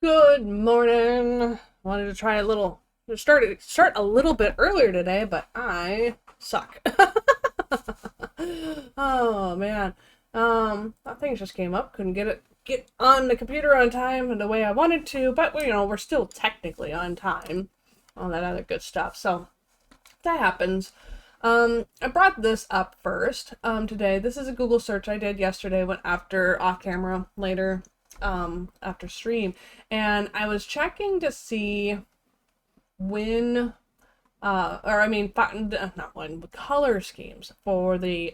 Good morning. Wanted to try a little start a little bit earlier today, but I suck. Oh man. Things just came up. Couldn't get on the computer on time and the way I wanted to, but we're still technically on time. All that other good stuff. So that happens. I brought this up first today. This is a Google search I did yesterday, went after off camera later after stream, and I was checking to see when, or I mean, not when, color schemes for the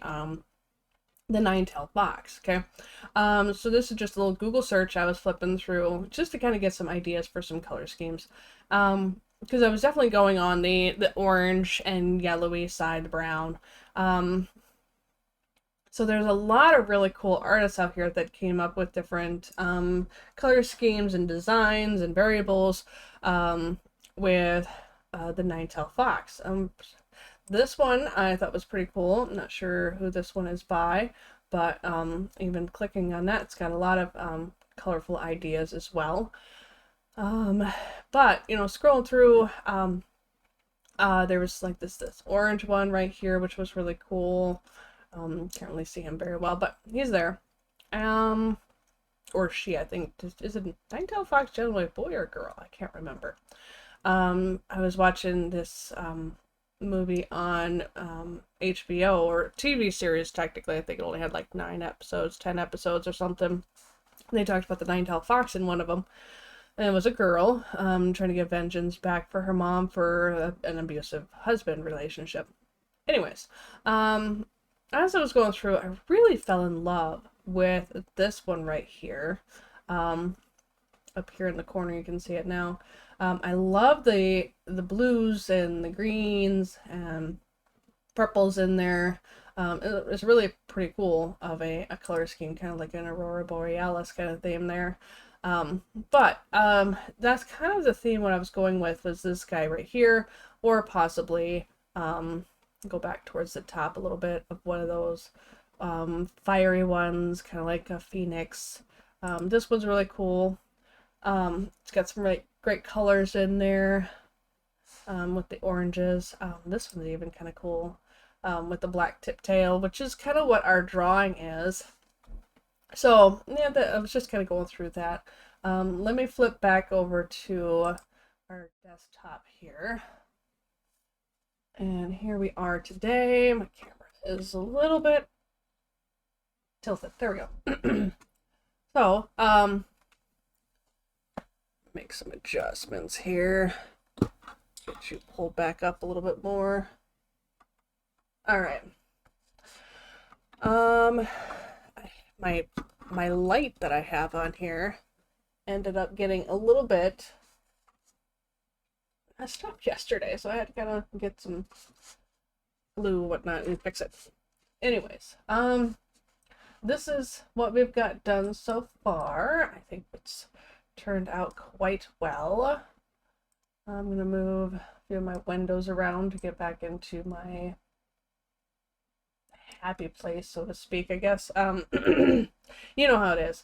nine-tailed fox. Okay, so this is just a little Google search I was flipping through just to kind of get some ideas for some color schemes. Because I was definitely going on the orange and yellowy side, the brown. So there's a lot of really cool artists out here that came up with different color schemes and designs and variables with the nine-tailed fox. This one I thought was pretty cool. I'm not sure who this one is by, but even clicking on that, it's got a lot of colorful ideas as well. But scrolling through, there was like this orange one right here, which was really cool. Can't really see him very well, but he's there. Or she, I think. Is it nine-tailed fox generally a boy or a girl? I can't remember. I was watching this movie on HBO, or TV series technically. I think it only had like 9 episodes, 10 episodes or something. They talked about the nine-tailed fox in one of them. And it was a girl trying to get vengeance back for her mom for an abusive husband relationship. Anyways, as I was going through, I really fell in love with this one right here. Up here in the corner, you can see it now. I love the blues and the greens and purples in there. It's really pretty cool of a color scheme, kind of like an Aurora Borealis kind of theme there. But that's kind of the theme what I was going with was this guy right here, or possibly go back towards the top a little bit of one of those fiery ones, kind of like a phoenix. This one's really cool. It's got some really great colors in there with the oranges. This one's even kind of cool with the black tip tail, which is kind of what our drawing is. So yeah, I was just kind of going through that. Let me flip back over to our desktop here. And here we are today. My camera is a little bit tilted. There we go. So, make some adjustments here. Get you pulled back up a little bit more. All right. My light that I have on here ended up getting a little bit messed up yesterday, so I had to kind of get some glue and whatnot and fix it. Anyways, this is what we've got done so far. I think it's turned out quite well. I'm gonna move a few of my windows around to get back into my happy place, so to speak, I guess. You know how it is.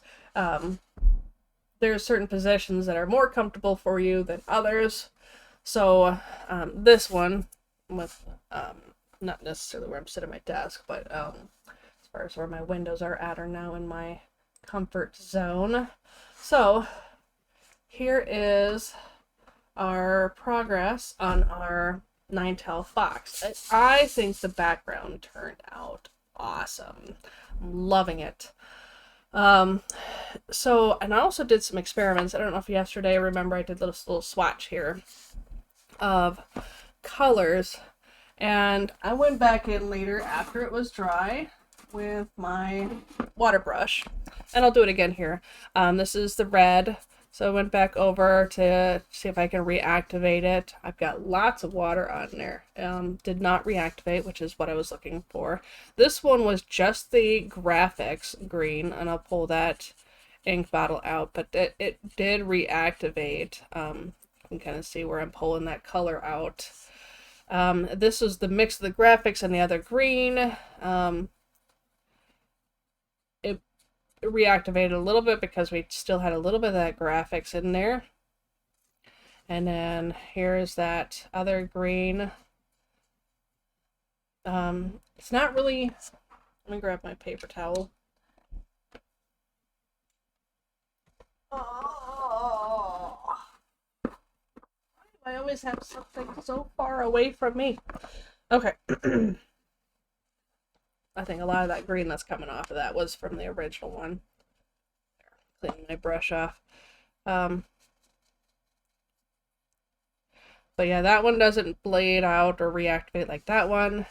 There's certain positions that are more comfortable for you than others. So this one, with not necessarily where I'm sitting at my desk, but as far as where my windows are at, are now in my comfort zone. So here is our progress on our nine-tailed fox. I think the background turned out awesome. I'm loving it. So, and I also did some experiments. I don't know if yesterday, remember I did this little swatch here of colors, and I went back in later after it was dry with my water brush, and I'll do it again here. This is the red. So I went back over to see if I can reactivate it. I've got lots of water on there. Did not reactivate, which is what I was looking for. This one was just the graphics green, and I'll pull that ink bottle out, but it did reactivate. You can kind of see where I'm pulling that color out. This was the mix of the graphics and the other green. reactivated a little bit because we still had a little bit of that graphics in there. And then here's that other green. It's not really... Let me grab my paper towel. Oh. I always have something so far away from me. Okay. I think a lot of that green that's coming off of that was from the original one. Cleaning my brush off. But yeah, that one doesn't blade out or reactivate like that one.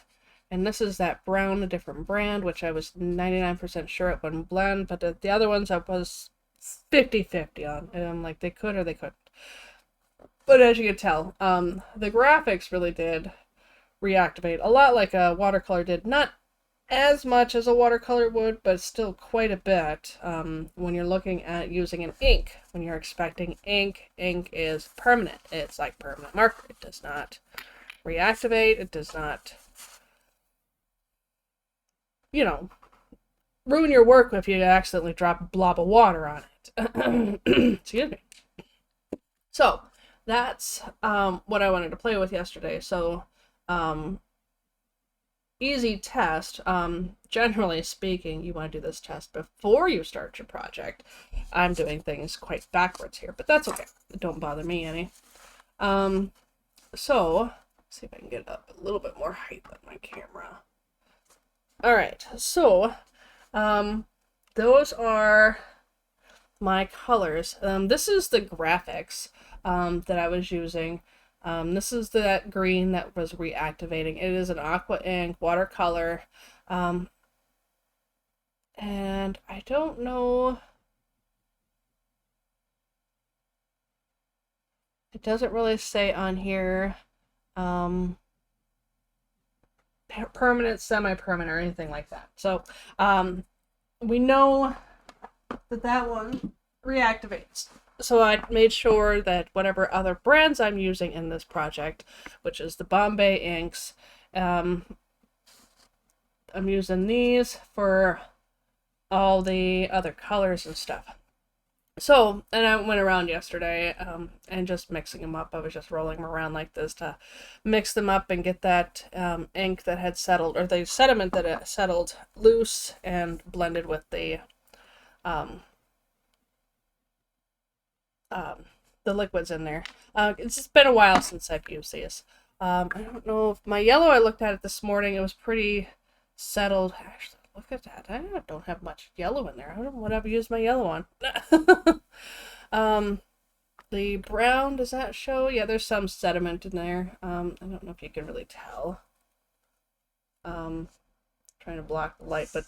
And this is that brown, a different brand, which I was 99% sure it wouldn't blend. But the other ones I was 50-50 on. And I'm like, they could or they couldn't. But as you can tell, the graphics really did reactivate. A lot like a watercolor did. Not as much as a watercolor would, but still quite a bit when you're looking at using an ink. When you're expecting ink, ink is permanent. It's like permanent marker. It does not reactivate. It does not, you know, ruin your work if you accidentally drop a blob of water on it. Excuse me. So, that's what I wanted to play with yesterday. So, easy test. Generally speaking, you want to do this test before you start your project. I'm doing things quite backwards here, but that's okay. It don't bother me any. So, let's see if I can get up a little bit more height on my camera. Alright, so, those are my colors. This is the graphics that I was using. This is that green that was reactivating. It is an aqua ink watercolor. And I don't know. It doesn't really say on here permanent, semi-permanent, or anything like that. So we know that one reactivates. So I made sure that whatever other brands I'm using in this project, which is the Bombay inks, I'm using these for all the other colors and stuff. So, and I went around yesterday and just mixing them up. I was just rolling them around like this to mix them up and get that ink that had settled, or the sediment that had settled loose and blended with the liquids in there. It's just been a while since I've used these. I don't know if my yellow, I looked at it this morning, it was pretty settled. Actually, look at that. I don't have much yellow in there. I don't know what I've used my yellow on. The brown, does that show? Yeah, there's some sediment in there. I don't know if you can really tell. Trying to block the light, but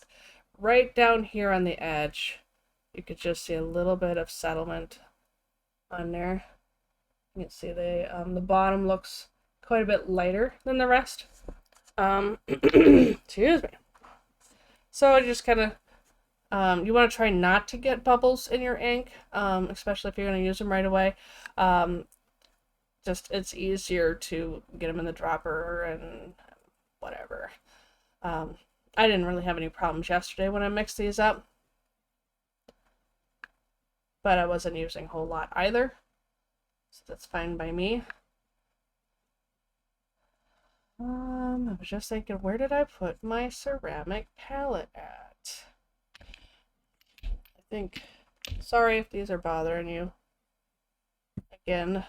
right down here on the edge, you could just see a little bit of settlement on there. You can see the bottom looks quite a bit lighter than the rest. Excuse me. So I just kind of, you want to try not to get bubbles in your ink, especially if you're going to use them right away. Just, it's easier to get them in the dropper and whatever. I didn't really have any problems yesterday when I mixed these up. But I wasn't using a whole lot either. So that's fine by me. I was just thinking, where did I put my ceramic palette at? I think, sorry if these are bothering you. Again,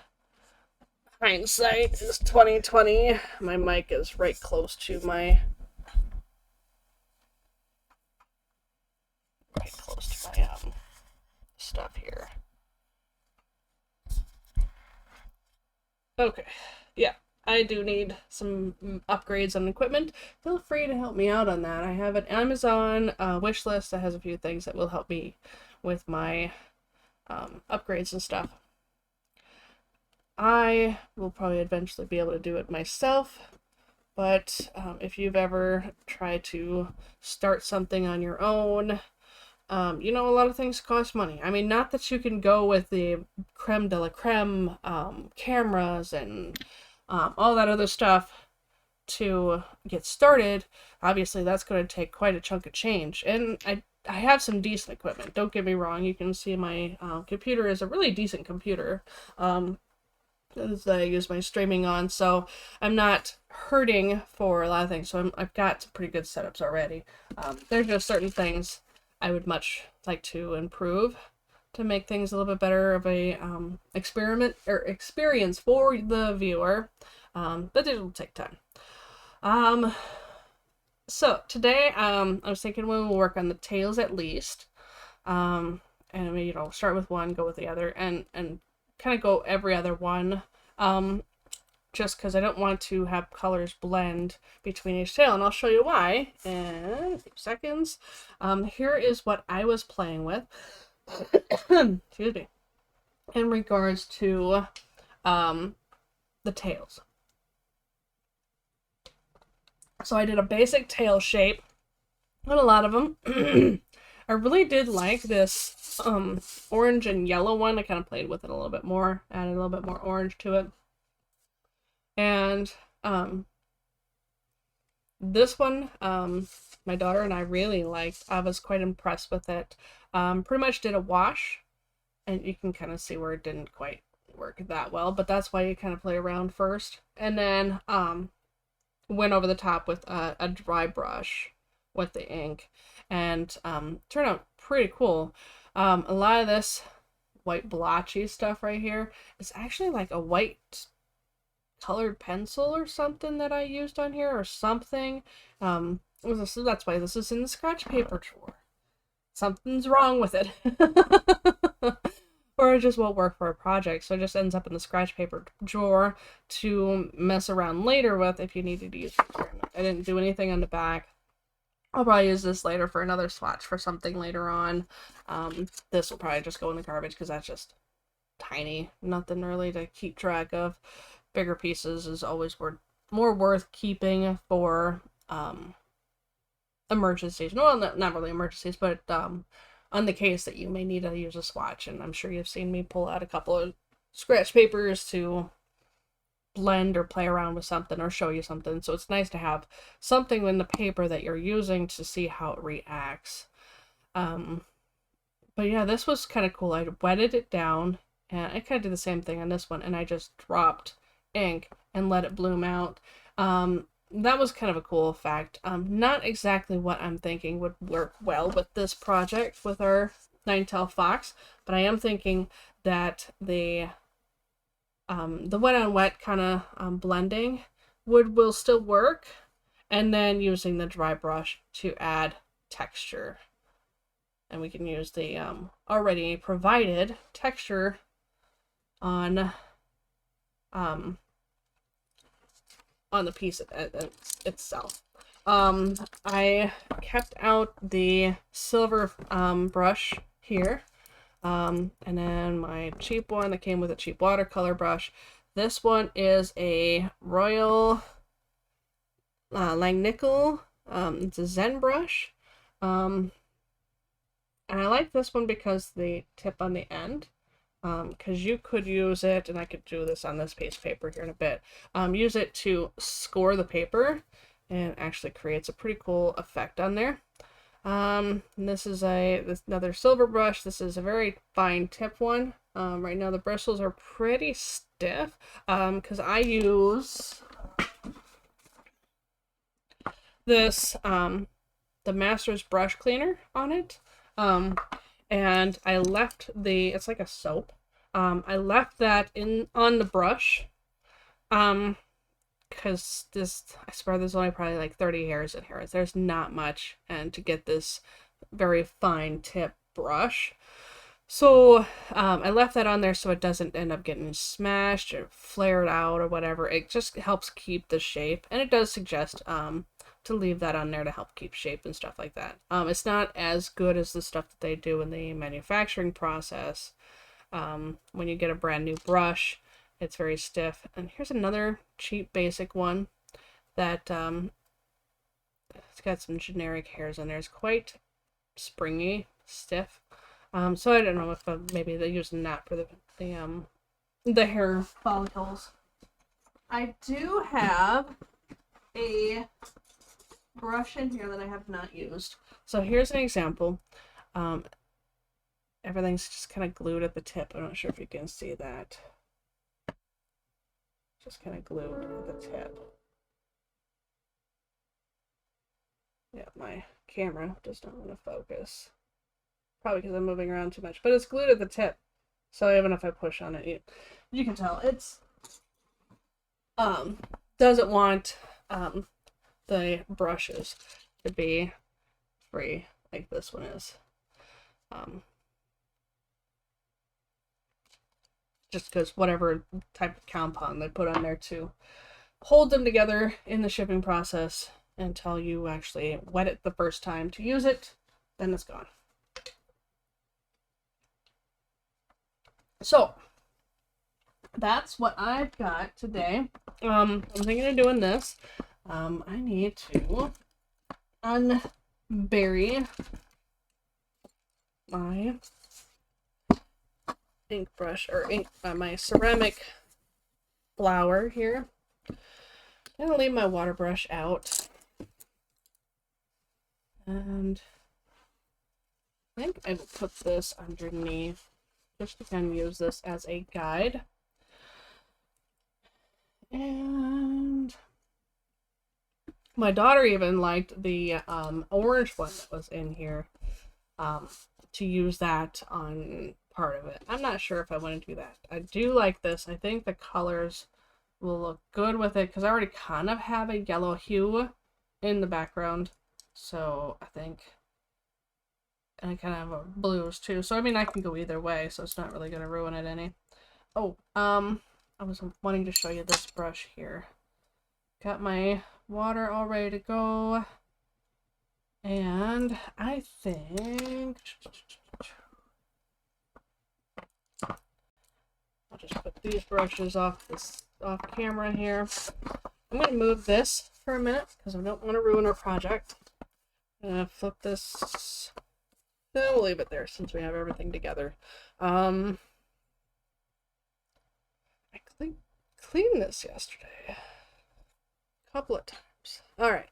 hindsight is 20/20. My mic is right close to my stuff here. Okay, yeah, I do need some upgrades on equipment. Feel free to help me out on that. I have an Amazon wish list that has a few things that will help me with my upgrades and stuff. I will probably eventually be able to do it myself, but if you've ever tried to start something on your own, you know, a lot of things cost money. I mean, not that you can go with the creme de la creme cameras and all that other stuff to get started. Obviously, that's going to take quite a chunk of change. And I have some decent equipment. Don't get me wrong. You can see my computer is a really decent computer. That I use my streaming on, so I'm not hurting for a lot of things. So I've got some pretty good setups already. There's just certain things I would much like to improve to make things a little bit better of a experiment or experience for the viewer, but it'll take time. So today I was thinking we'll work on the tails at least, and start with one, go with the other, and kind of go every other one, just because I don't want to have colors blend between each tail, and I'll show you why in a few seconds. Here is what I was playing with, excuse me, in regards to the tails. So I did a basic tail shape on a lot of them. I really did like this orange and yellow one. I kind of played with it a little bit more, added a little bit more orange to it. And this one, my daughter and I really liked. I was quite impressed with it. Pretty much did a wash, and you can kind of see where it didn't quite work that well, but that's why you kind of play around first. And then went over the top with a dry brush with the ink, and turned out pretty cool. A lot of this white blotchy stuff right here is actually like a white colored pencil or something that I used on here or something. That's why this is in the scratch paper drawer. Something's wrong with it. Or it just won't work for a project, so it just ends up in the scratch paper drawer to mess around later with if you needed to use it. I didn't do anything on the back. I'll probably use this later for another swatch for something later on. This will probably just go in the garbage because that's just tiny. Nothing really to keep track of. Bigger pieces is always more worth keeping for emergencies. Well, not really emergencies, but on the case that you may need to use a swatch. And I'm sure you've seen me pull out a couple of scratch papers to blend or play around with something or show you something. So it's nice to have something in the paper that you're using to see how it reacts. But yeah, this was kind of cool. I wetted it down, and I kind of did the same thing on this one, and I just dropped ink and let it bloom out. That was kind of a cool effect. Not exactly what I'm thinking would work well with this project with our nine-tailed fox, but I am thinking that the wet on wet kind of blending will still work, and then using the dry brush to add texture. And we can use the already provided texture on the piece itself. I kept out the silver brush here, and then my cheap one that came with a cheap watercolor brush. This one is a Royal Langnickel. It's a Zen brush, and I like this one because the tip on the end. Because you could use it, and I could do this on this piece of paper here in a bit, use it to score the paper, and actually creates a pretty cool effect on there. This is another silver brush. This is a very fine tip one. Right now the bristles are pretty stiff, because I use this, the Master's brush cleaner on it. And I left it's like a soap. I left that on the brush, because I swear there's only probably like 30 hairs in here. There's not much, and to get this very fine tip brush. So I left that on there so it doesn't end up getting smashed or flared out or whatever. It just helps keep the shape, and it does suggest to leave that on there to help keep shape and stuff like that. It's not as good as the stuff that they do in the manufacturing process. When you get a brand new brush, it's very stiff. And here's another cheap basic one that it's got some generic hairs in there. It's quite springy, stiff. So I don't know if maybe they're using that for the hair follicles. I do have a brush in here that I have not used. So here's an example. Everything's just kind of glued at the tip. I'm not sure if you can see that. Just kind of glued at the tip. Yeah, my camera does not want to focus. Probably because I'm moving around too much. But it's glued at the tip. So even if I push on it, you can tell it's doesn't want the brushes to be free like this one is. Just because whatever type of compound they put on there to hold them together in the shipping process until you actually wet it the first time to use it, then it's gone. So that's what I've got today. I'm thinking of doing this. I need to unbury my ink brush or my ceramic flower here. I'm gonna leave my water brush out, and I think I will put this underneath just to kind of use this as a guide. And my daughter even liked the orange one that was in here, to use that on part of it. I'm not sure if I want to do that. I do like this. I think the colors will look good with it because I already kind of have a yellow hue in the background. So I think, and I kind of have blues too. So I mean, I can go either way, so it's not really going to ruin it any. Oh, I was wanting to show you this brush here. Got my water all ready to go. And I think I'll just put these brushes off camera here. I'm going to move this for a minute because I don't want to ruin our project. I'm going to flip this. No, we'll leave it there since we have everything together. I cleaned this yesterday a couple of times. All right.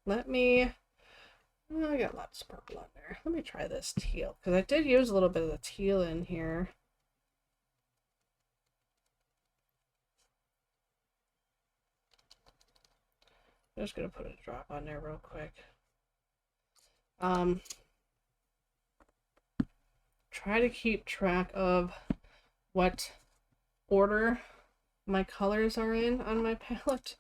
Let me. Oh, I got lots of purple on there. Let me try this teal because I did use a little bit of the teal in here. I'm just gonna put a drop on there real quick. Try to keep track of what order my colors are in on my palette,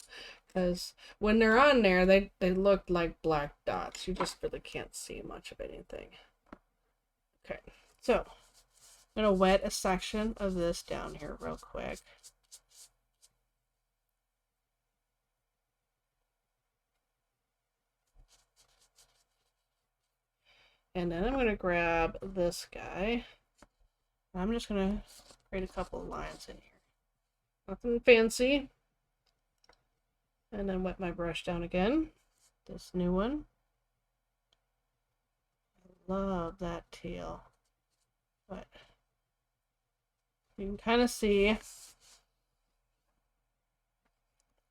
because when they're on there, they look like black dots. You just really can't see much of anything. Okay, so I'm gonna wet a section of this down here real quick. And then I'm going to grab this guy. I'm just going to create a couple of lines in here. Nothing fancy. And then wet my brush down again. This new one. I love that teal. But you can kind of see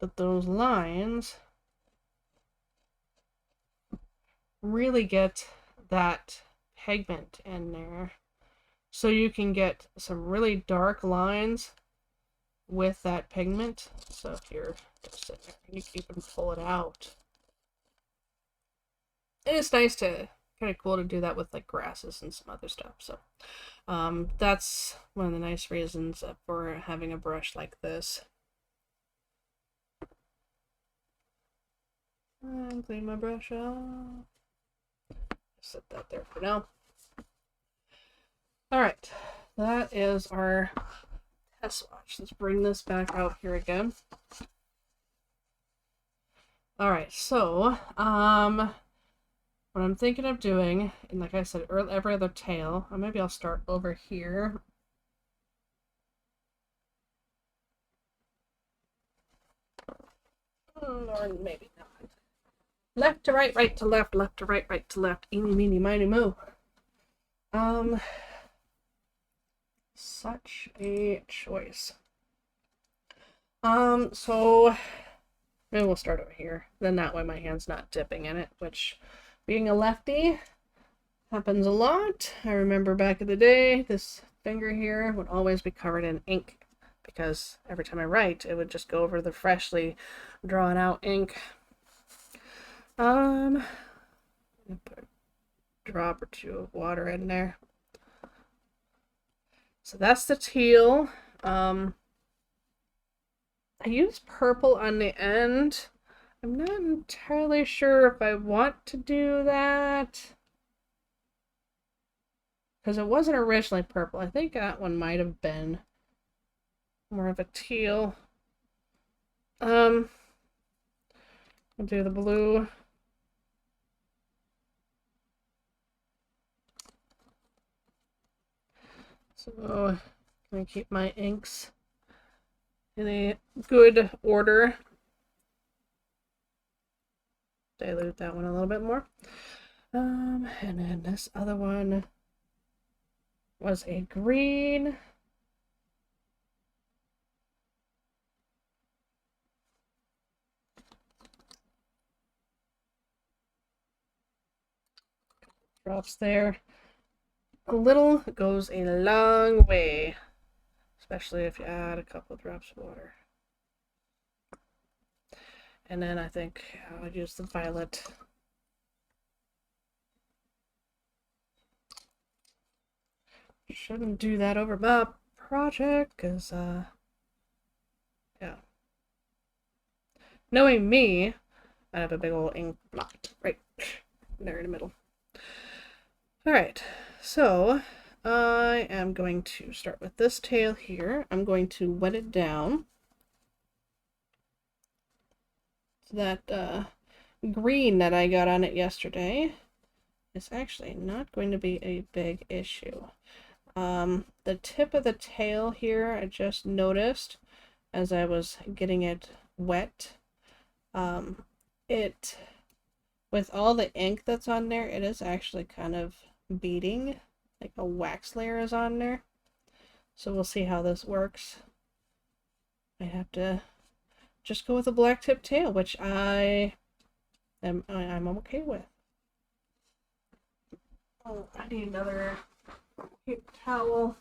that those lines really get that pigment in there, so you can get some really dark lines with that pigment. So if you're just sitting there and you can pull it out, and it's nice to kind of cool to do that with like grasses and some other stuff. So that's one of the nice reasons for having a brush like this. And clean my brush off. Set that there for now. All right, that is our test swatch. Let's bring this back out here again. All right, so what I'm thinking of doing, and like I said, every other tail, or maybe I'll start over here. Or maybe not. Left to right, right to left, left to right, right to left. Eeny, meeny, miny, moo. Such a choice. So Maybe we'll start over here. Then that way my hand's not dipping in it, which, being a lefty, happens a lot. I remember back in the day, this finger here would always be covered in ink because every time I write, it would just go over the freshly drawn out ink. I'm gonna put a drop or two of water in there. So that's the teal. I use purple on the end. I'm not entirely sure if I want to do that, because it wasn't originally purple. I think that one might have been more of a teal. I'll do the blue. So I'm gonna keep my inks in a good order. Dilute that one a little bit more. And then this other one was a green. Drops there. A little goes a long way, especially if you add a couple of drops of water. And then I think I'll use the violet. Shouldn't do that over my project, because, yeah. Knowing me, I have a big old ink blot right there in the middle. Alright, so I am going to start with this tail here. I'm going to wet it down so that green that I got on it yesterday is actually not going to be a big issue. The tip of the tail here, I just noticed as I was getting it wet, with all the ink that's on there, it is actually kind of beading, like a wax layer is on there. So we'll see how this works. I have to just go with a black tip tail, which I'm okay with. Oh, I need another paper towel.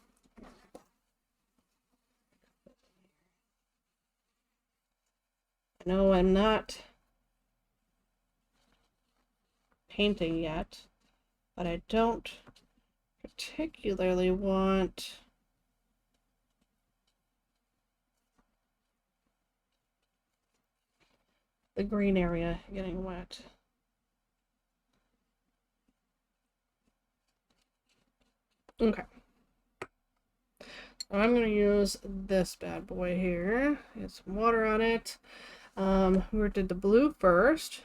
I know I'm not painting yet, but I don't particularly want the green area getting wet. Okay. I'm going to use this bad boy here. Get some water on it. We did the blue first.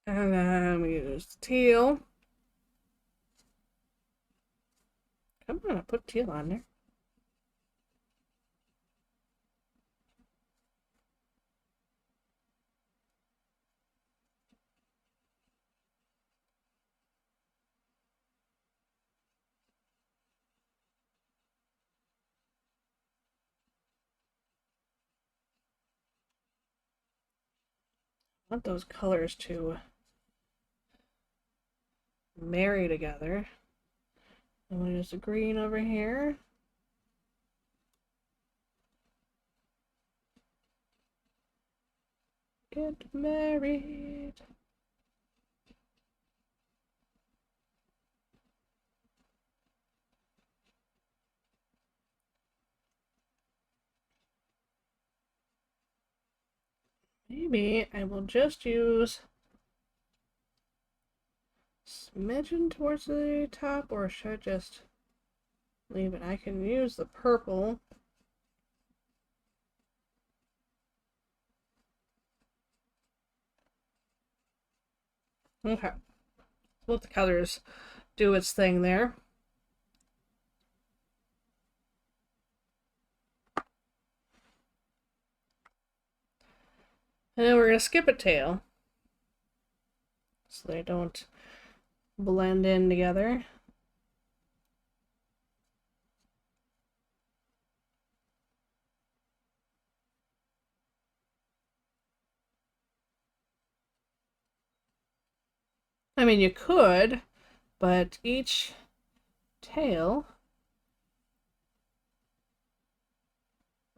And then we use the teal. Come on, I put teal on there. I want those colors to marry together. I'm going to use the green over here. Get married. Maybe I will just use smidgen towards the top, or should I just leave it? I can use the purple. Okay. Let the colors do its thing there. And then we're going to skip a tail so they don't blend in together. I mean, you could, but each tail,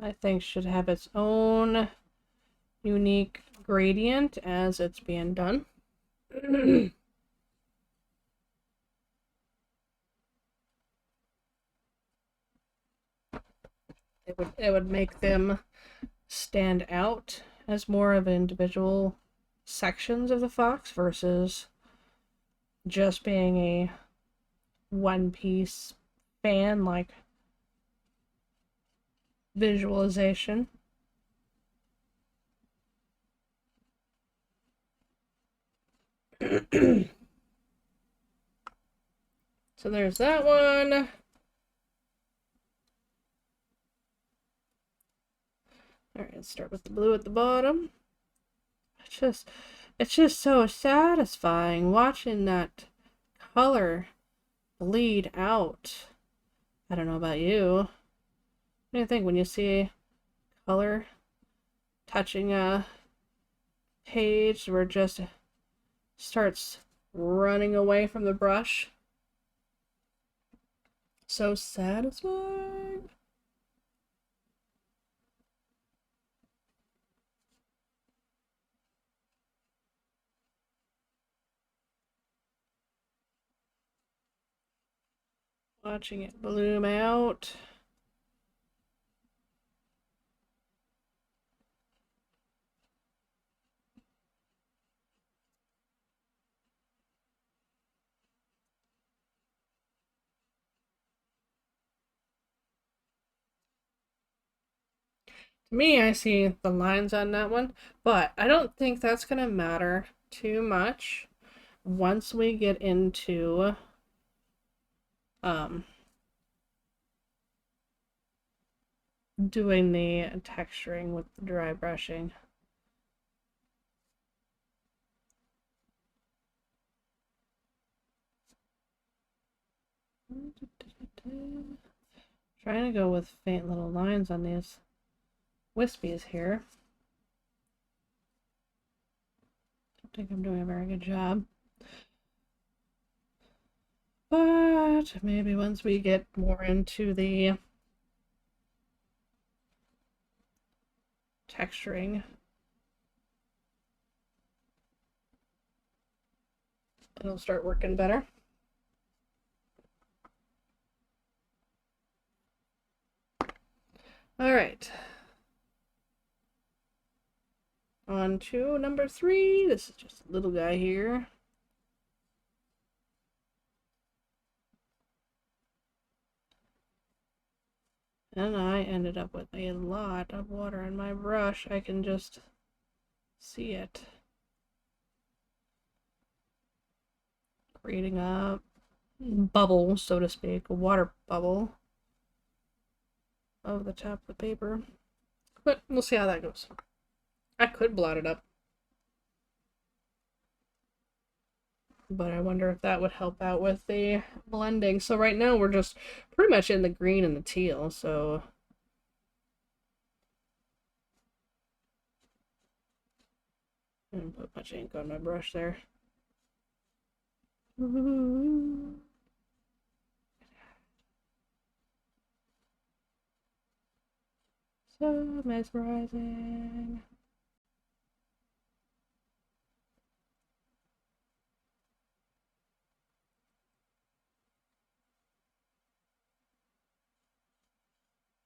I think, should have its own unique gradient as it's being done. It would make them stand out as more of individual sections of the fox versus just being a one piece fan like visualization. So there's that one. Alright, let's start with the blue at the bottom. It's just so satisfying watching that color bleed out. I don't know about you. What do you think when you see color touching a page where it just starts running away from the brush? So satisfying. Watching it bloom out. To me, I see the lines on that one, but I don't think that's going to matter too much once we get into doing the texturing with the dry brushing. Trying to go with faint little lines on these wispies here. Don't think I'm doing a very good job. But maybe once we get more into the texturing, it'll start working better. All right. On to number 3. This is just a little guy here. And I ended up with a lot of water in my brush. I can just see it creating a bubble, so to speak, a water bubble over the top of the paper. But we'll see how that goes. I could blot it up, but I wonder if that would help out with the blending. So right now we're just pretty much in the green and the teal, so I didn't put much ink on my brush there. So mesmerizing.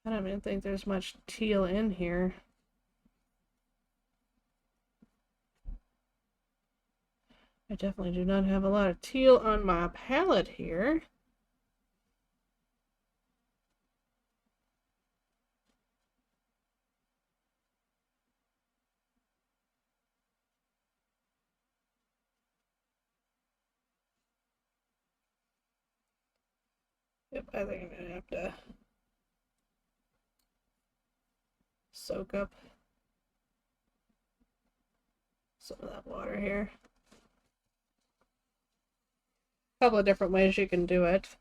I don't even think there's much teal in here. I definitely do not have a lot of teal on my palette here. Yep, I think I'm gonna have to soak up some of that water here. A couple of different ways you can do it.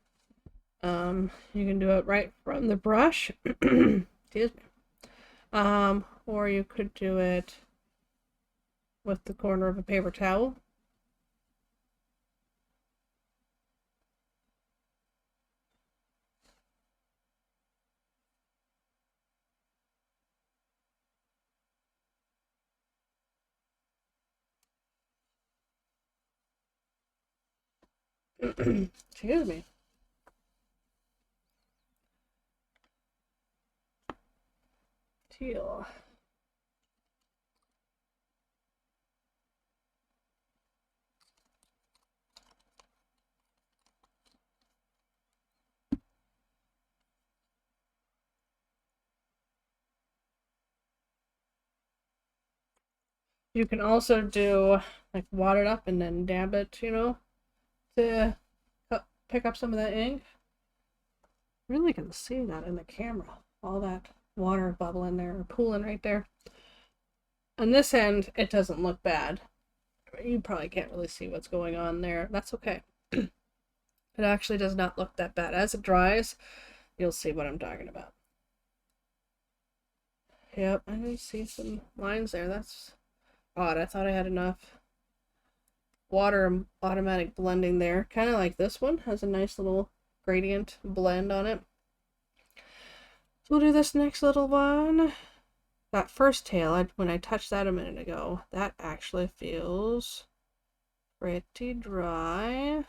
You can do it right from the brush. Excuse me. Or you could do it with the corner of a paper towel. Excuse me. Teal. You can also do like wad it up and then dab it, you know, to pick up some of that ink. Really can see that in the camera. All that water bubbling there, or pooling right there. On this end, it doesn't look bad. You probably can't really see what's going on there. That's okay. It actually does not look that bad. As it dries, you'll see what I'm talking about. Yep, I can see some lines there. That's odd. I thought I had enough water automatic blending there. Kind of like this one. Has a nice little gradient blend on it. So we'll do this next little one. That first tail, when I touched that a minute ago, that actually feels pretty dry.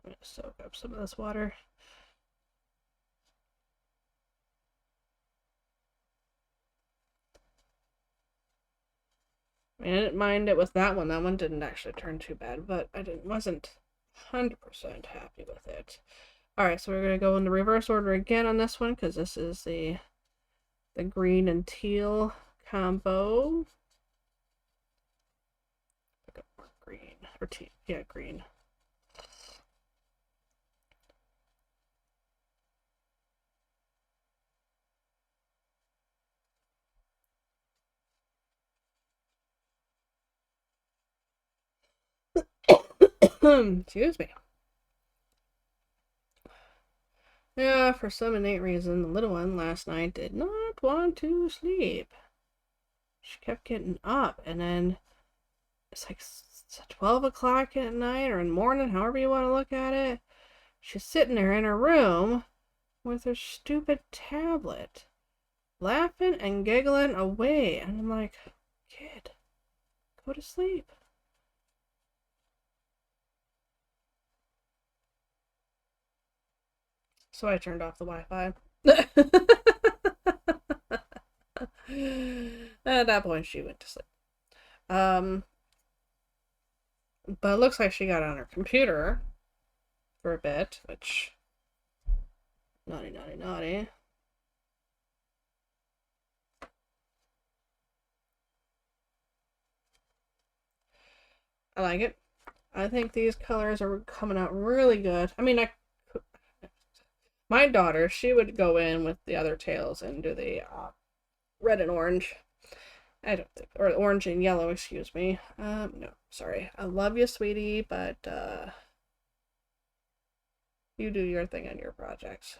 I'm gonna soak up some of this water. I didn't mind it with that one. That one didn't actually turn too bad, but wasn't 100% happy with it. Alright, so we're going to go in the reverse order again on this one, because this is the green and teal combo. More green, or teal, yeah, green. Excuse me. Yeah, for some innate reason, the little one last night did not want to sleep. She kept getting up, and then it's like 12 o'clock at night or in the morning, however you want to look at it. She's sitting there in her room with her stupid tablet, laughing and giggling away. And I'm like, kid, go to sleep. So I turned off the Wi-Fi. At that point, she went to sleep. But it looks like she got on her computer for a bit, which, naughty, naughty, naughty. I like it. I think these colors are coming out really good. I mean, my daughter, she would go in with the other tails and do the red and orange. I don't think, or orange and yellow, excuse me. No, sorry. I love you, sweetie, but you do your thing on your projects.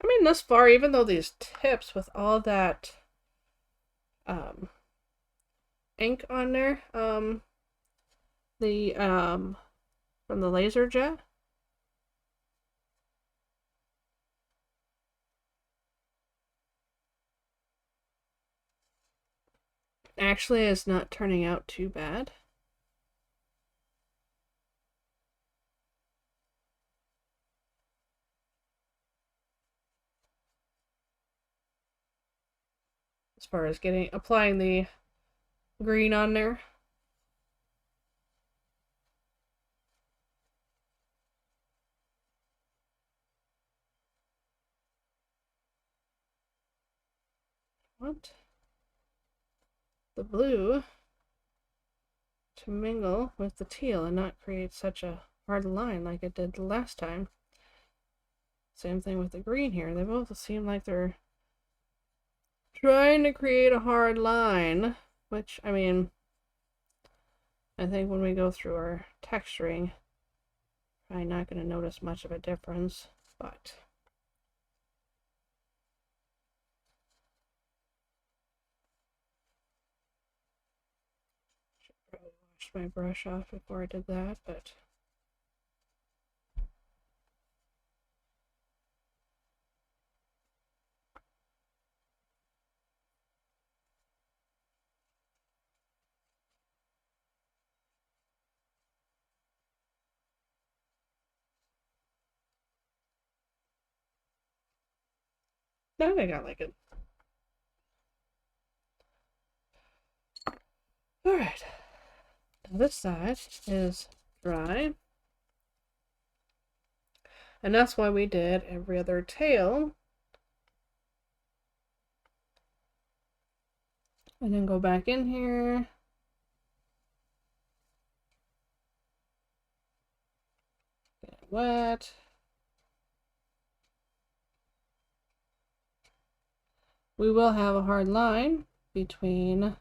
I mean, thus far, even though these tips with all that ink on there, the from the laser jet, actually is not turning out too bad. As far as applying the green on there. Want the blue to mingle with the teal and not create such a hard line like it did the last time. Same thing with the green here. They both seem like they're trying to create a hard line, which, I mean, I think when we go through our texturing, probably not going to notice much of a difference, but should probably wash my brush off before I did that, but I think I like it. Alright, now this side is dry. And that's why we did every other tail. And then go back in here. Get it wet. We will have a hard line between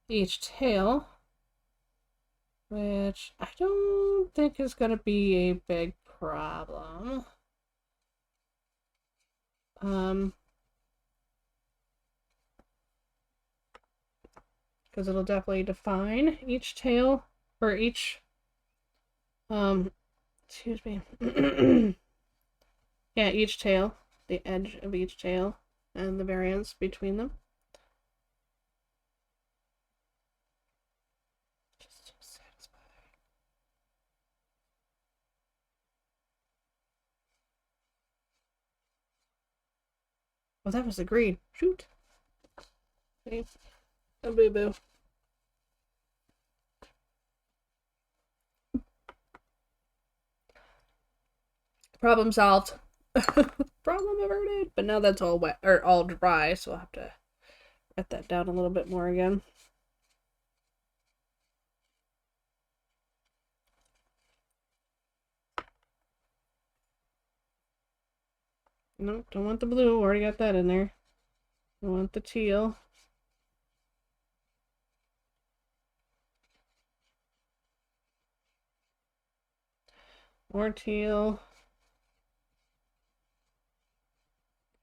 each tail, which I don't think is going to be a big problem. Because it'll definitely define each tail, or each, excuse me, yeah, each tail, the edge of each tail, and the variance between them. Just satisfying. Oh, that was the green. Shoot. Okay. A boo-boo. Problem solved. Problem averted. But now that's all wet, or all dry, so I'll have to wet that down a little bit more again. Nope, don't want the blue. Already got that in there. I want the teal. More teal.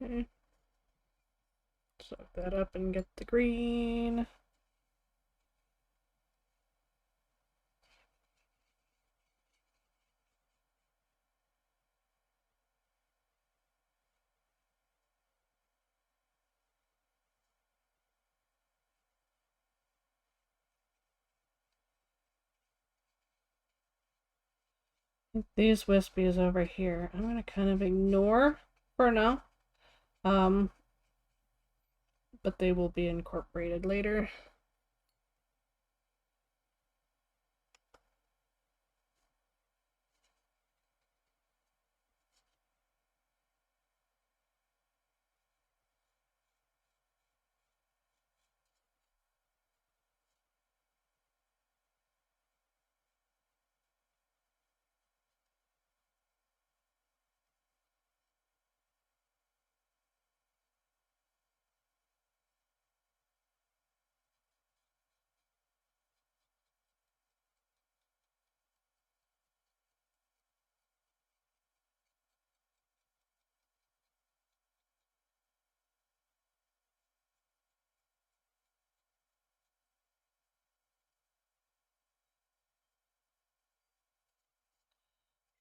Okay. Soak that up and get the green. These wispies over here, I'm going to kind of ignore for now. But they will be incorporated later.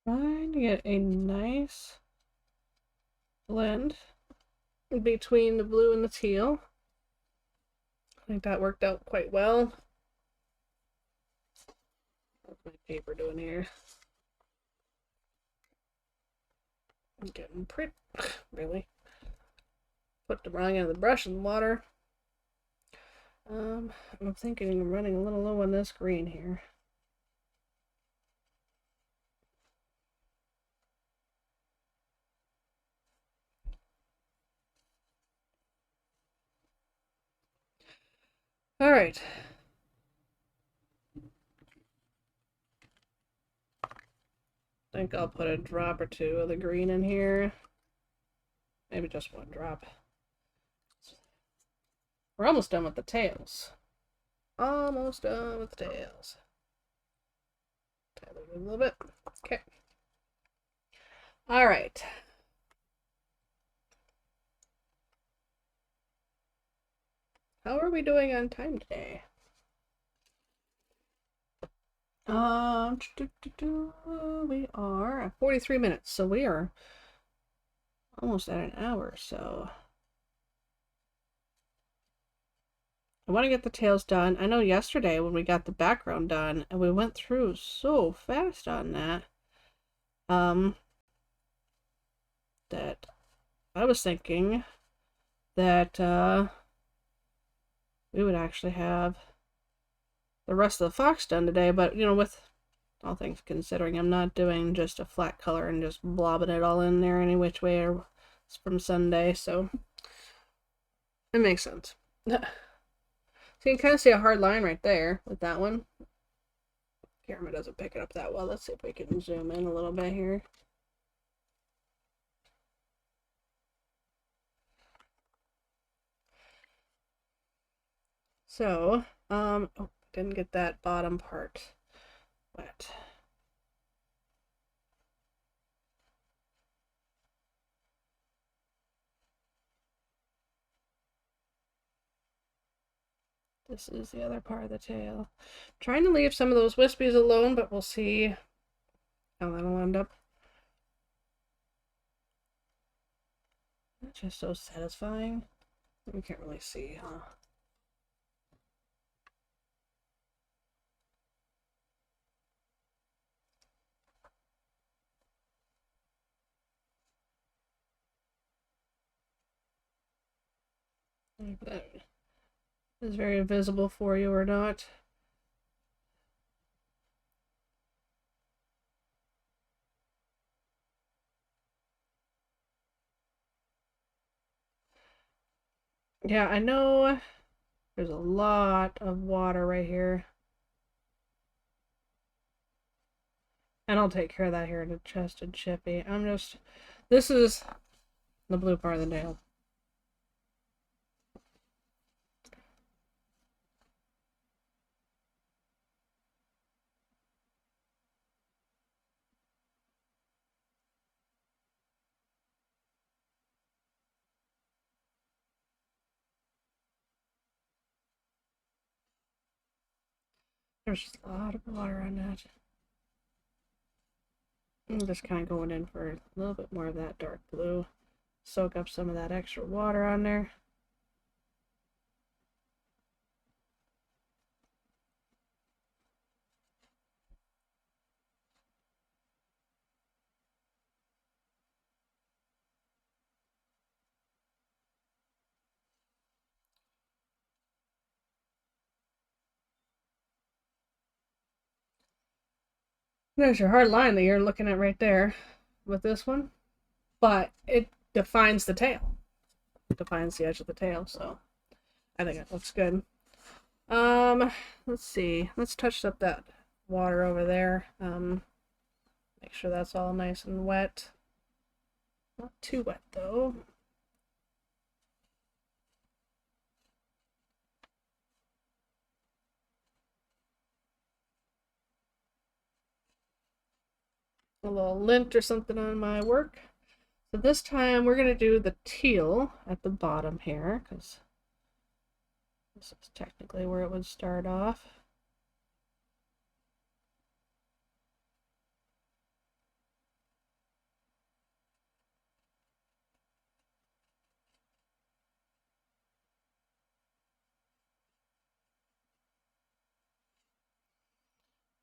Trying to get a nice blend between the blue and the teal. think that worked out quite well. What's my paper doing here? I'm getting pretty. Really? Put the wrong end of the brush in the water. I'm thinking I'm running a little low on this green here. All right. I think I'll put a drop or two of the green in here. Maybe just one drop. We're almost done with the tails. Almost done with the tails. Dilute it a little bit. Okay. All right. How are we doing on time today? We are at 43 minutes, so we are almost at an hour, so I want to get the tails done. I know yesterday when we got the background done, and we went through so fast on that, that I was thinking that we would actually have the rest of the fox done today, but you know, with all things considering, I'm not doing just a flat color and just blobbing it all in there any which way or it's from Sunday, so it makes sense. So you can kind of see a hard line right there with that one. Camera doesn't pick it up that well. Let's see if we can zoom in a little bit here. So, oh, didn't get that bottom part wet. This is the other part of the tail. Trying to leave some of those wispies alone, but we'll see how that'll end up. That's just so satisfying. You can't really see, huh? If that is very visible for you or not. Yeah, I know there's a lot of water right here. And I'll take care of that here in a chest and chippy. This is the blue part of the nail. There's just a lot of water on that. I'm just kind of going in for a little bit more of that dark blue. Soak up some of that extra water on there. There's your hard line that you're looking at right there with this one. But it defines the tail. It defines the edge of the tail, so I think it looks good. Let's see. Let's touch up that water over there. Make sure that's all nice and wet. Not too wet though. A little lint or something on my work. So this time we're going to do the teal at the bottom here, because this is technically where it would start off.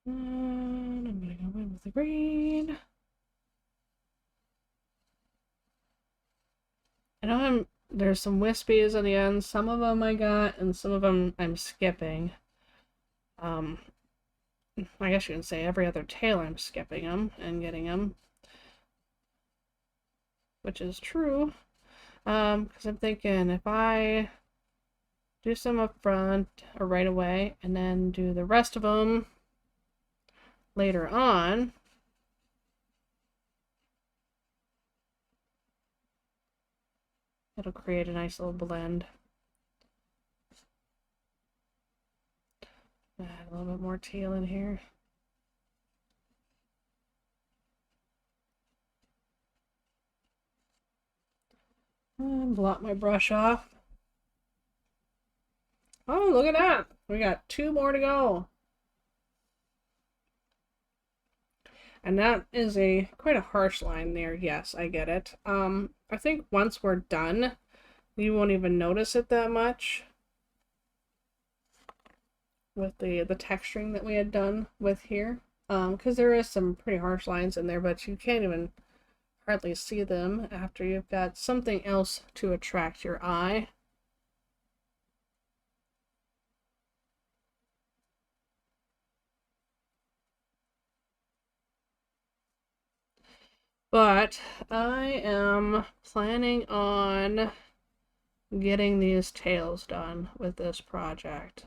And I'm gonna go in with the green. I know there's some wispies on the end. Some of them I got, and some of them I'm skipping. I guess you can say every other tail I'm skipping them and getting them, which is true. Because I'm thinking if I do some up front or right away, and then do the rest of them later on, it'll create a nice little blend. Add a little bit more teal in here. And blot my brush off. Oh, look at that. We got 2 more to go. And that is quite a harsh line there. Yes, I get it. I think once we're done, you won't even notice it that much with the texturing that we had done with here. Because there is some pretty harsh lines in there, but you can't even hardly see them after you've got something else to attract your eye. But I am planning on getting these tails done with this project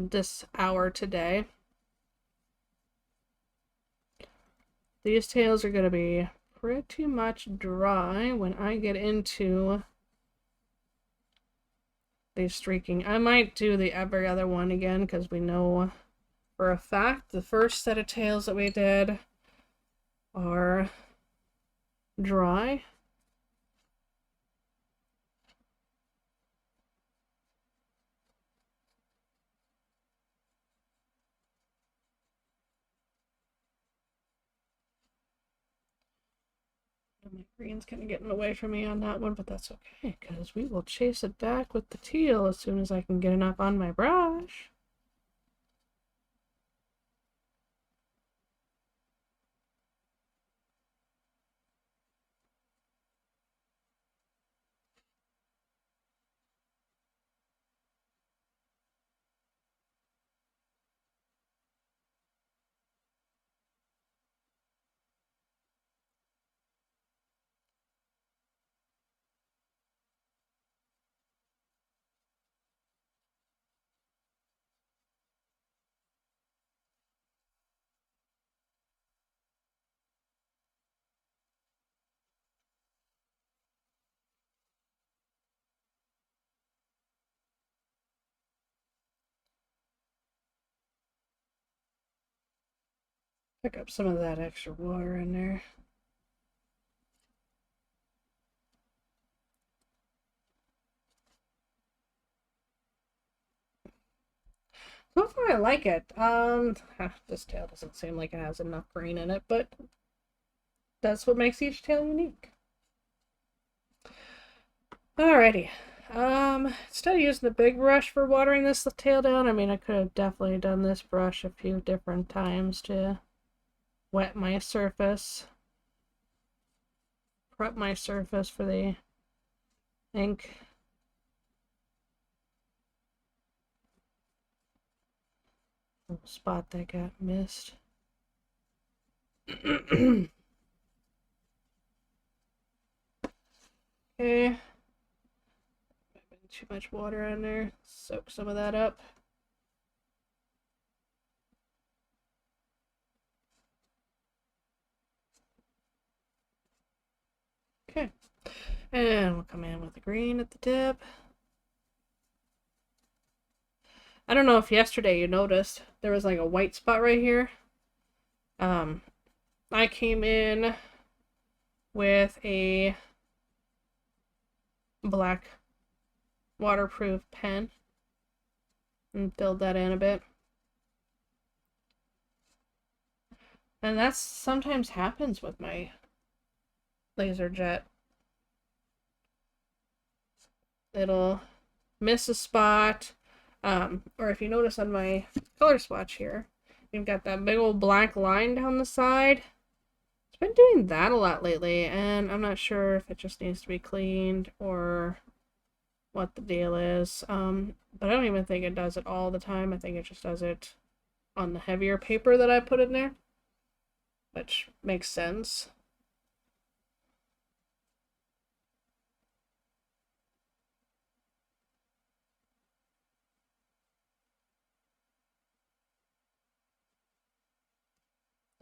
this hour today. These tails are going to be pretty much dry when I get into the streaking. I might do the every other one again because we know for a fact the first set of tails that we did are dry. My green's kind of getting away from me on that one, but that's okay, because we will chase it back with the teal as soon as I can get enough on my brush. Pick up some of that extra water in there. So far I like it. This tail doesn't seem like it has enough green in it, but that's what makes each tail unique. Alrighty. Instead of using the big brush for watering this tail down, I mean, I could have definitely done this brush a few different times to wet my surface, prep my surface for the ink. Little spot that got missed. Okay. Too much water in there. Soak some of that up. Okay. And we'll come in with the green at the tip. I don't know if yesterday you noticed there was like a white spot right here. I came in with a black waterproof pen and filled that in a bit. And that sometimes happens with my laser jet. It'll miss a spot. Or if you notice on my color swatch here, you've got that big old black line down the side. It's been doing that a lot lately, and I'm not sure if it just needs to be cleaned or what the deal is. But I don't even think it does it all the time. I think it just does it on the heavier paper that I put in there, which makes sense.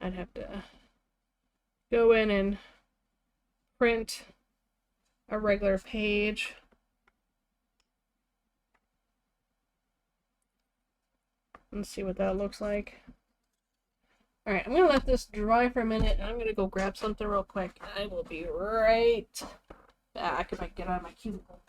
I'd have to go in and print a regular page. And see what that looks like. Alright, I'm going to let this dry for a minute, and I'm going to go grab something real quick, and I will be right back if I get out of my cubicle.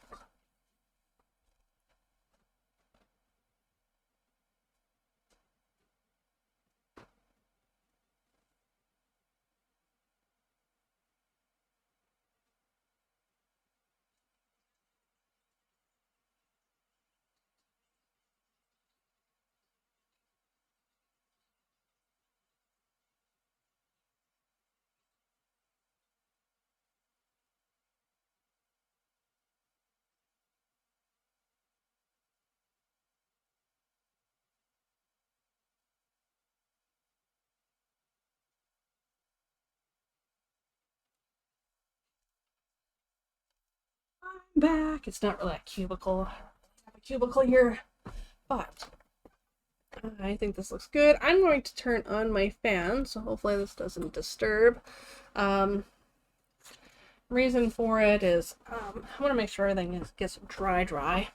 I'm back. It's not really a cubicle. I have a cubicle here, but I think this looks good. I'm going to turn on my fan, so hopefully this doesn't disturb. Reason for it is I want to make sure everything gets dry.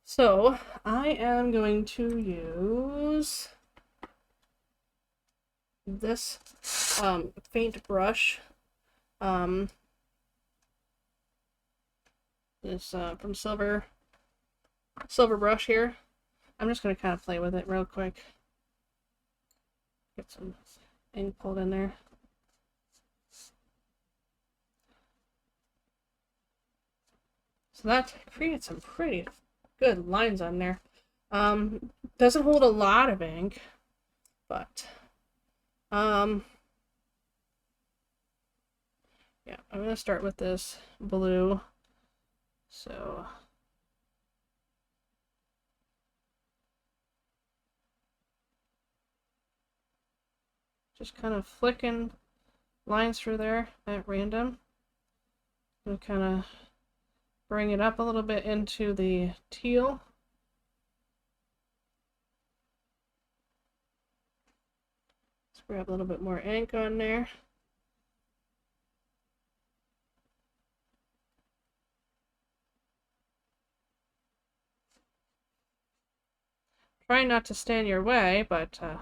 So I am going to use this faint brush. This from Silver Brush here. I'm just going to kind of play with it real quick. Get some ink pulled in there. So that creates some pretty good lines on there. Doesn't hold a lot of ink, but yeah, I'm going to start with this blue. So just kind of flicking lines through there at random. And kind of bring it up a little bit into the teal. Let's grab a little bit more ink on there. Try not to stand your way, but it's kind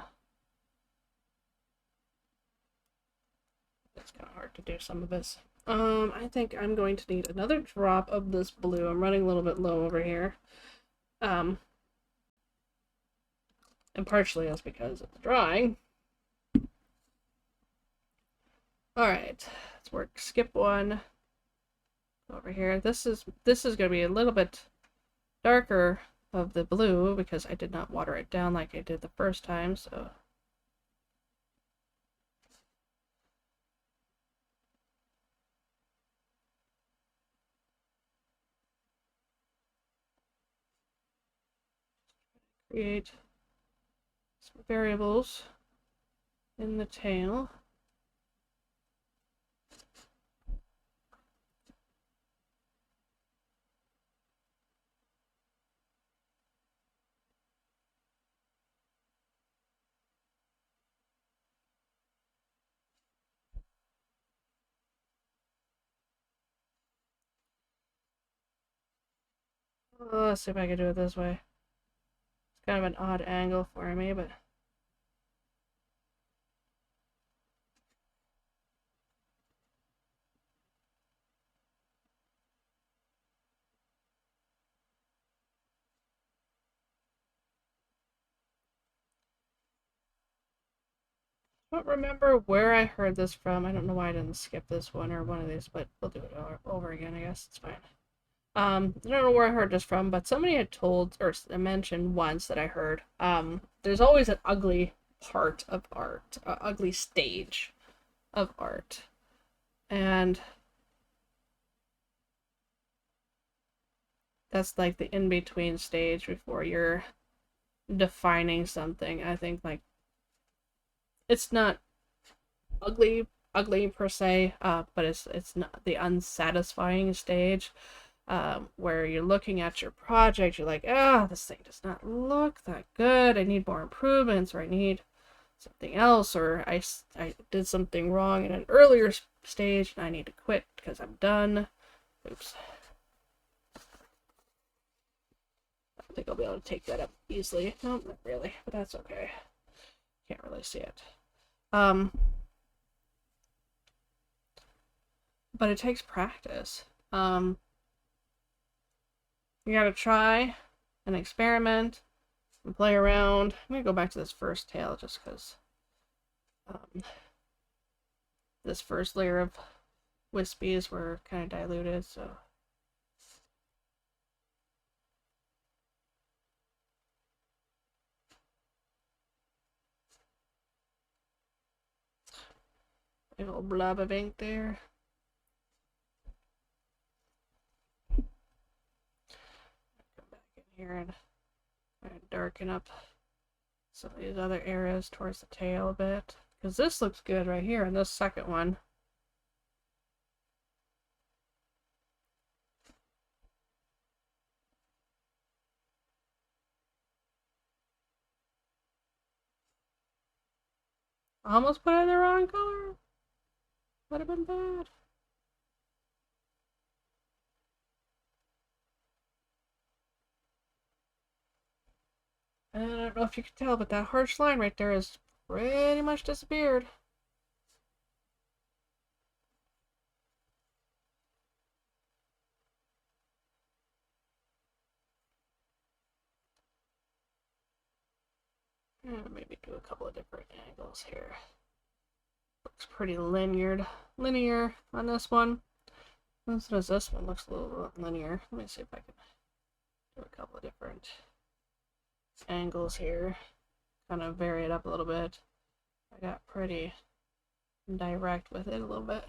of hard to do some of this. I think I'm going to need another drop of this blue. I'm running a little bit low over here. And partially that's because it's drying. Alright, let's work skip one over here. This is going to be a little bit darker of the blue because I did not water it down like I did the first time, so create some variables in the tail. Let's see if I can do it this way. It's kind of an odd angle for me, but I don't remember where I heard this from. I don't know why I didn't skip this one or one of these, but we'll do it over again, I guess. It's fine. I don't know where I heard this from, but somebody had told or mentioned once that I heard. There's always an ugly part of art, ugly stage of art. And that's like the in-between stage before you're defining something. I think like it's not ugly per se, but it's not the unsatisfying stage, where you're looking at your project, you're like, this thing does not look that good. I need more improvements, or I need something else, or I did something wrong in an earlier stage and I need to quit because I'm done. Oops. I don't think I'll be able to take that up easily. No, not really, but that's okay. Can't really see it. But it takes practice. You gotta try and experiment and play around. I'm gonna go back to this first tail just because this first layer of wispies were kind of diluted, so. A little blob of ink there. Come back in here and kind of darken up some of these other areas towards the tail a bit. Because this looks good right here in this second one. Almost put it in the wrong color. Would have been bad. And I don't know if you can tell, but that harsh line right there is pretty much disappeared. Maybe do a couple of different angles here. Looks pretty linear on this one. As does this one. Looks a little linear. Let me see if I can do a couple of different angles here. Kind of vary it up a little bit. I got pretty direct with it a little bit.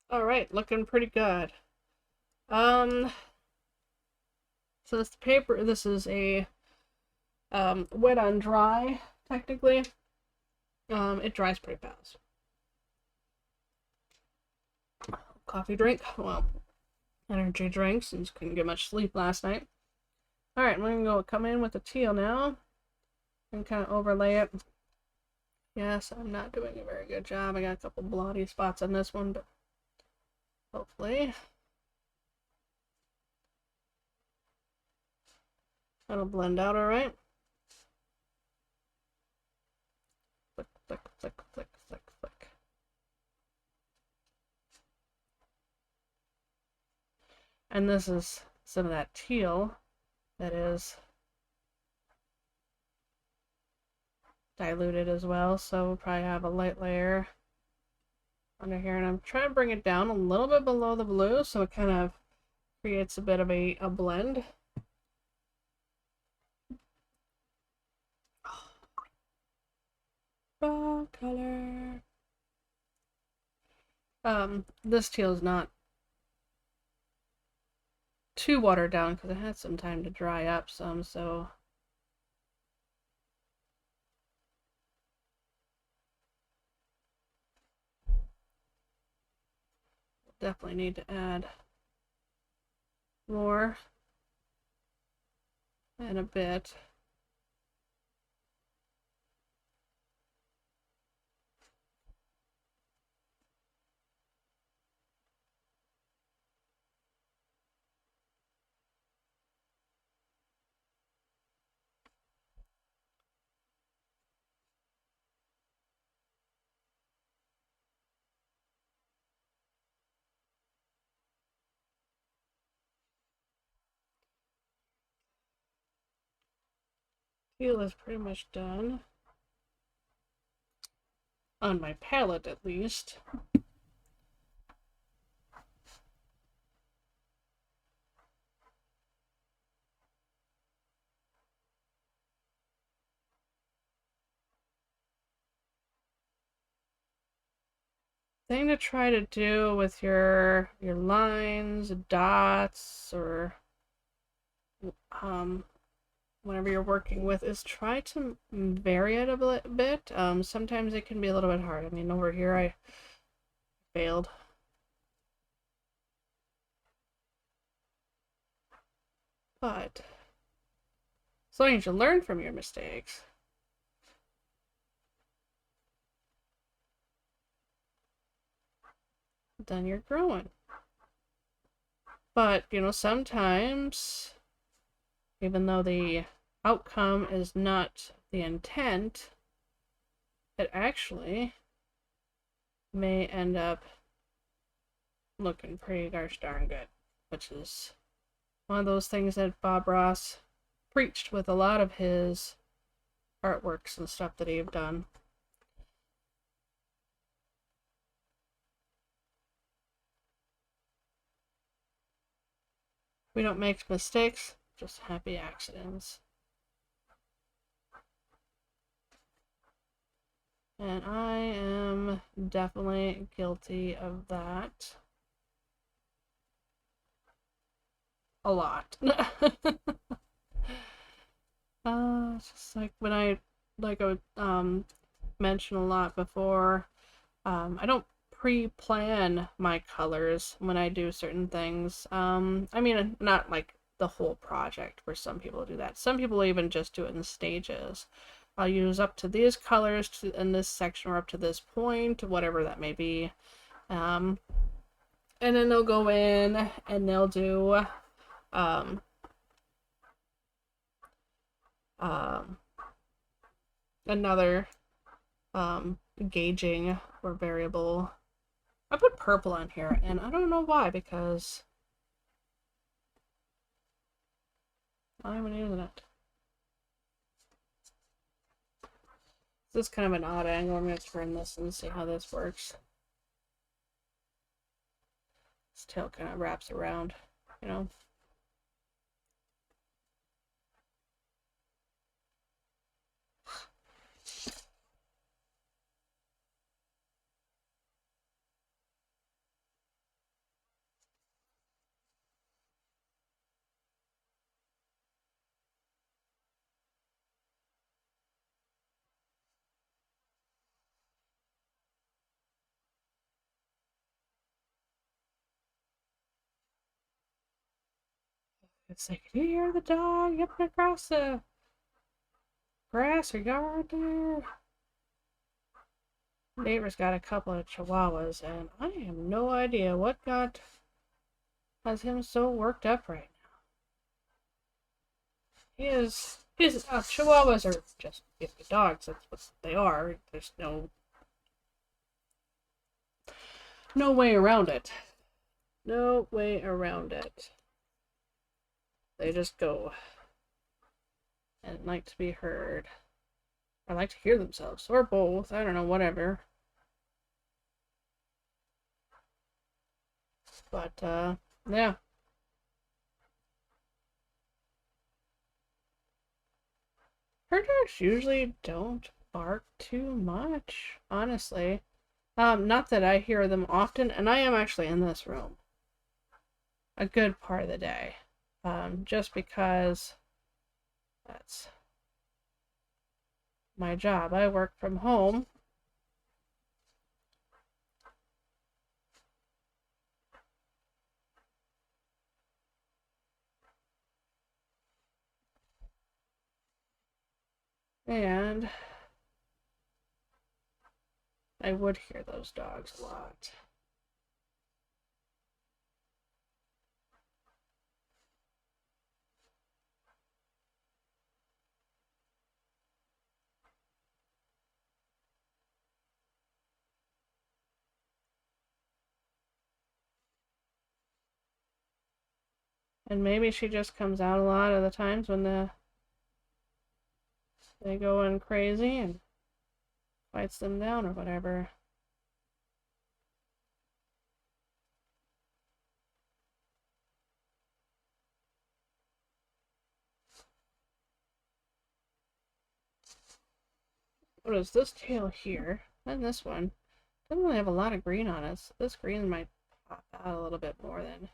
All right, looking pretty good. So this paper, this is a wet on dry, technically. It dries pretty fast. Coffee drink, well, energy drink since couldn't get much sleep last night. All right, I'm gonna come in with the teal now and kind of overlay it. Yes, I'm not doing a very good job. I got a couple blotty spots on this one, but hopefully that'll blend out all right. Flick, flick, flick, flick, flick, flick. And this is some of that teal that is diluted as well, so we'll probably have a light layer under here, and I'm trying to bring it down a little bit below the blue so it kind of creates a bit of a blend. Raw color. This teal is not too watered down because it had some time to dry up some, so definitely need to add more and a bit. Teal is pretty much done. On my palette, at least. Thing to try to do with your lines, dots, or whenever you're working with is try to vary it a bit. Sometimes it can be a little bit hard. I mean, over here I failed. But as long as you learn from your mistakes, then you're growing. But, you know, sometimes, even though the outcome is not the intent, it actually may end up looking pretty gosh darn good, which is one of those things that Bob Ross preached with a lot of his artworks and stuff that he've done. We don't make mistakes, just happy accidents. And I am definitely guilty of that. A lot. It's just like when I would mention a lot before, I don't pre-plan my colors when I do certain things. I mean, not like the whole project where some people do that. Some people even just do it in stages. I'll use up to these colors in this section or up to this point, whatever that may be. And then they'll go in and they'll do another gauging or variable. I put purple on here, and I don't know why, because I'm using it. This is kind of an odd angle. I'm going to turn this and see how this works. This tail kind of wraps around, you know. It's like, you hear the dog yipping across the grass or yard there? Neighbor's got a couple of chihuahuas, and I have no idea what has him so worked up right now. His chihuahuas are just dogs. That's what they are. There's no way around it. No way around it. They just go and like to be heard. Or like to hear themselves. Or both. I don't know, whatever. But, yeah. Her dogs usually don't bark too much, honestly. Not that I hear them often, and I am actually in this room a good part of the day. Just because that's my job. I work from home. And I would hear those dogs a lot. And maybe she just comes out a lot of the times when they go in crazy and fights them down or whatever. What is this tail here? And this one. Doesn't really have a lot of green on it. So this green might pop out a little bit more than.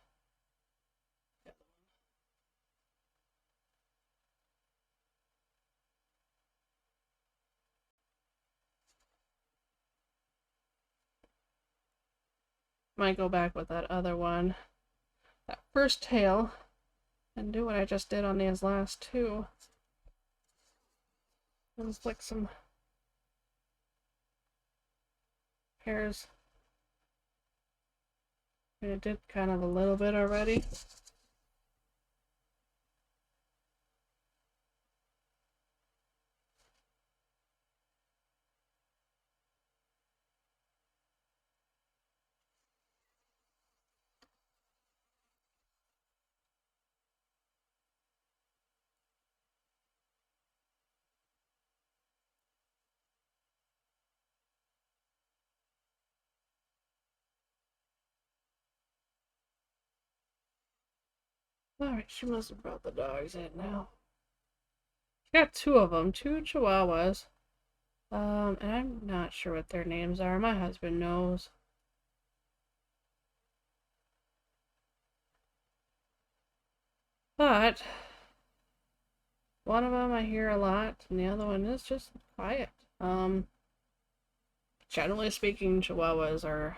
Might go back with that other one. That first tail. And do what I just did on these last two. And flick some hairs. I did kind of a little bit already. Alright, she must have brought the dogs in now. She got two of them, two Chihuahuas. And I'm not sure what their names are. My husband knows. But one of them I hear a lot, and the other one is just quiet. Generally speaking, Chihuahuas are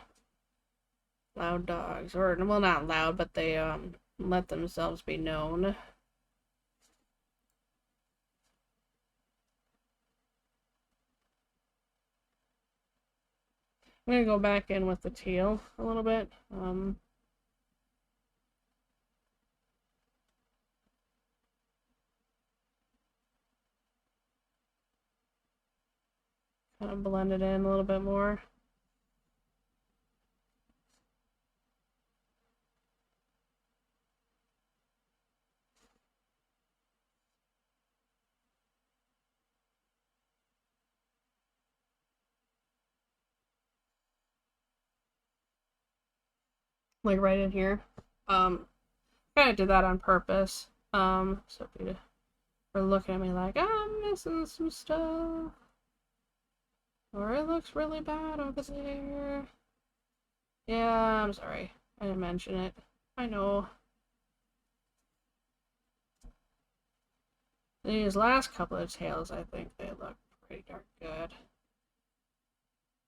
loud dogs, or well, not loud, but they let themselves be known. I'm gonna go back in with the teal a little bit. Kind of blend it in a little bit more. Like right in here. Kind of did that on purpose. So if you were looking at me like, I'm missing some stuff, or it looks really bad over there. Yeah, I'm sorry. I didn't mention it. I know. These last couple of tails, I think they look pretty darn good.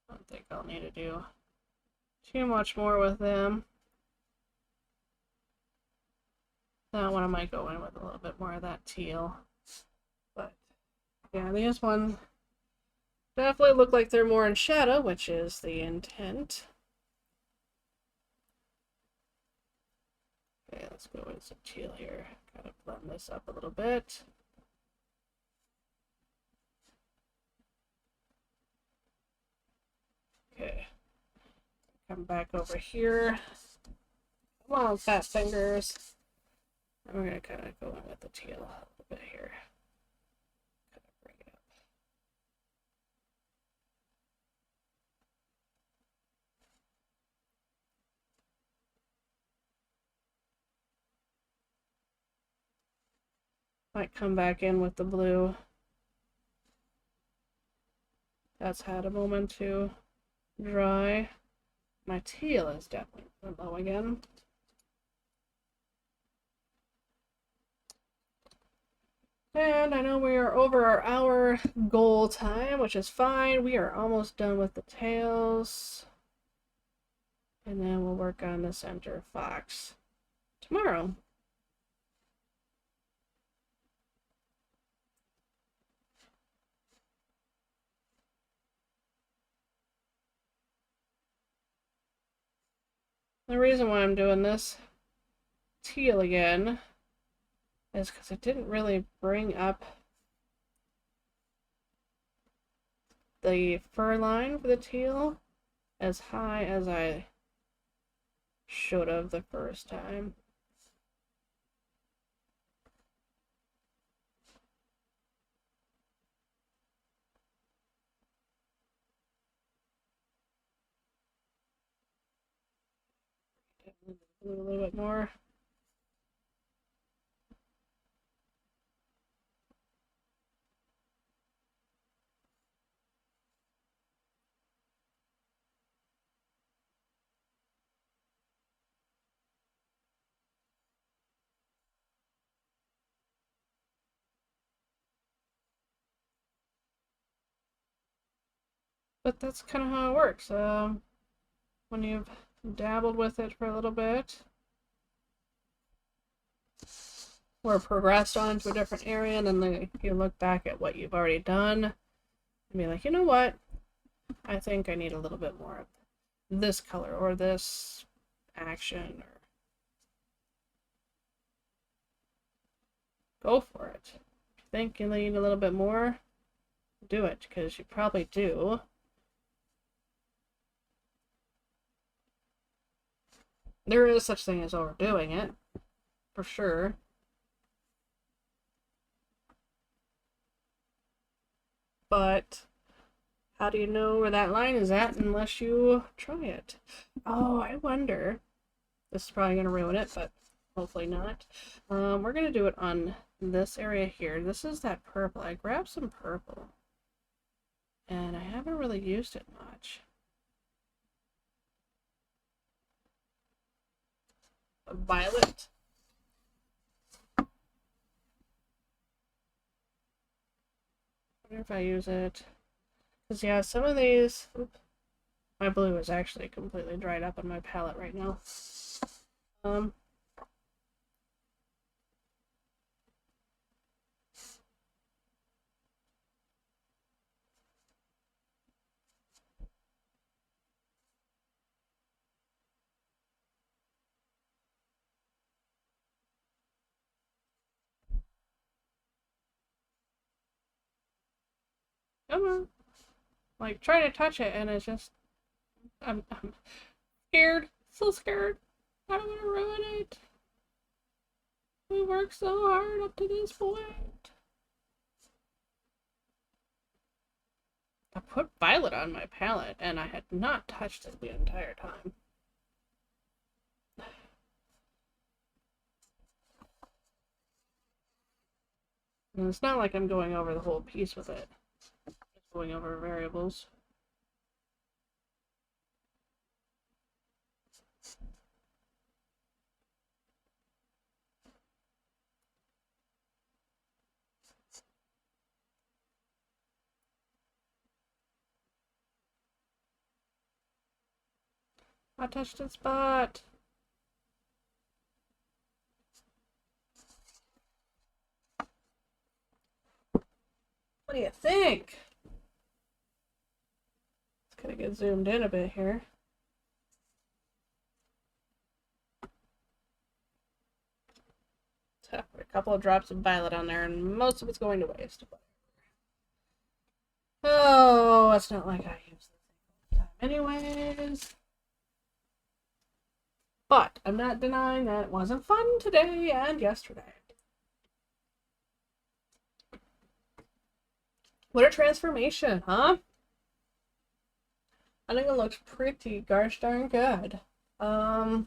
I don't think I'll need to do too much more with them. That one I might go in with a little bit more of that teal. But yeah, these ones definitely look like they're more in shadow, which is the intent. Okay, let's go with some teal here. Kind of blend this up a little bit. Okay. Come back over here. Come on, fat fingers. And we're gonna kind of go in with the teal a little bit here. Kind of bring it up. Might come back in with the blue. That's had a moment to dry. My teal is definitely low again. And I know we are over our hour goal time, which is fine. We are almost done with the tails. And then we'll work on the center fox tomorrow. The reason why I'm doing this teal again is because it didn't really bring up the fur line for the teal as high as I should have the first time. A little bit more. But that's kind of how it works. When you've dabbled with it for a little bit, or progressed on to a different area, and then you look back at what you've already done and be like, you know what? I think I need a little bit more of this color or this action, or go for it. If you think you need a little bit more, do it, because you probably do. There is such thing as overdoing it, for sure. But how do you know where that line is at unless you try it? Oh, I wonder. This is probably going to ruin it, but hopefully not. We're going to do it on this area here. This is that purple. I grabbed some purple, and I haven't really used it much. A violet. I wonder if I use it. Because, yeah, some of these... Oops, my blue is actually completely dried up on my palette right now. Come on. Like, trying to touch it, and it's just... I'm scared. So scared. I don't want to ruin it. We worked so hard up to this point. I put violet on my palette, and I had not touched it the entire time. And it's not like I'm going over the whole piece with it. Just going over variables. I touched its spot. What do you think? Let's kind of get zoomed in a bit here. Put a couple of drops of violet on there, and most of it's going to waste. Oh, it's not like I use this all the time anyways. But I'm not denying that it wasn't fun today and yesterday. What a transformation, huh? I think it looks pretty gosh darn good. We have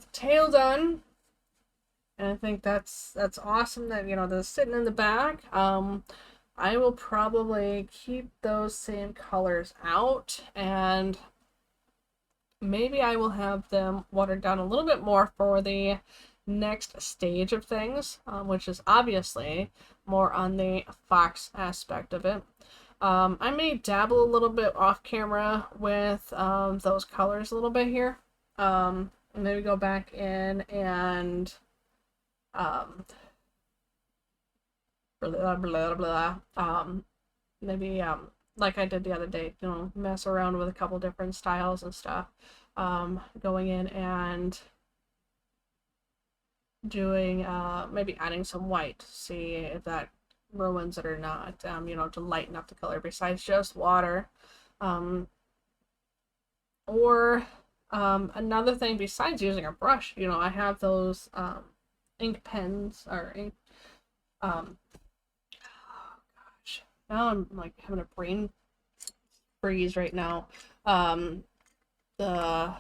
the tail done. And I think that's awesome that, you know, they're sitting in the back. I will probably keep those same colors out, and maybe I will have them watered down a little bit more for the next stage of things, which is obviously more on the fox aspect of it. I may dabble a little bit off camera with those colors a little bit here. Maybe go back in and blah blah blah. Maybe like I did the other day, you know, mess around with a couple different styles and stuff. Going in and doing maybe adding some white, see if that ruins it or not. You know, to lighten up the color besides just water. Or another thing besides using a brush, you know, I have those ink pens or ink oh gosh, now I'm like having a brain freeze right now. The